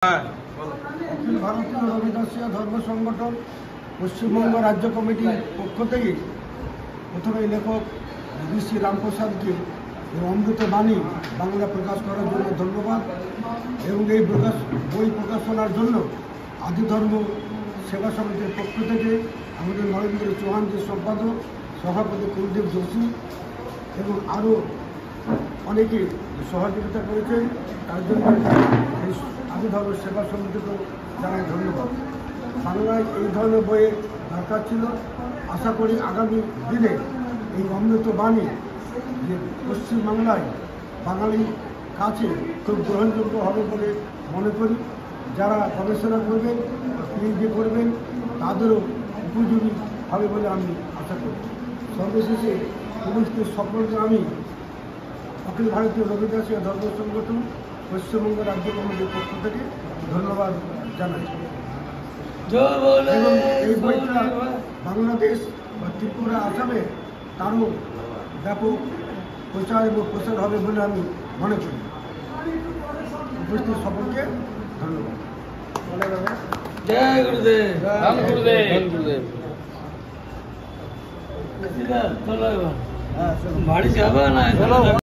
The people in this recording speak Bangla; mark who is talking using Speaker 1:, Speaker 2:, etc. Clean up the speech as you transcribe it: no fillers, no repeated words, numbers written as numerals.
Speaker 1: অখিল ভারতীয় রবিদাসীয় ধর্ম সংগঠন পশ্চিমবঙ্গ রাজ্য কমিটির পক্ষ থেকে প্রথমে লেখক ঋষি রামপ্রসাদকে এই অমৃত বাণী বাংলা প্রকাশ করার জন্য ধন্যবাদ এবং এই বই প্রকাশনার জন্য আদি ধর্ম সেবা সমিতির পক্ষ থেকে আমাদের নরেন্দ্র চৌহান যে সম্পাদক সভাপতি কুলদীপ যোশী এবং আরও অনেকে সহযোগিতা করেছেন তার জন্য এই আদি ধর্ম সেবা সমিতিকেও জানাই ধন্যবাদ। বাংলায় এই ধরনের বইয়ের দরকার ছিল। আশা করি আগামী দিনে এই অমৃত বাণী যে পশ্চিমবাংলায় বাঙালির কাছে খুব গ্রহণযোগ্য হবে বলে মনে করি। যারা গবেষণা করবেন পিএইচডি করবেন তাদেরও উপযোগী হবে বলে আমি আশা করি। সর্বশেষে পুলিশকে সকলকে আমি অখিল ভারতীয় রবিদাসীয় ধর্ম সংগঠন পশ্চিমবঙ্গ রাজ্য কমিটির পক্ষ থেকে ধন্যবাদ জানাই এবং এই বইটা বাংলাদেশ বা ত্রিপুরা আসামে তারও ব্যাপক প্রচার এবং প্রসার হবে বলে আমি মনে করি। উপস্থিত সকলকে ধন্যবাদ।
Speaker 2: জয় গুরুদেব। রাম গুরুদেব। বাড়ি যাবে না।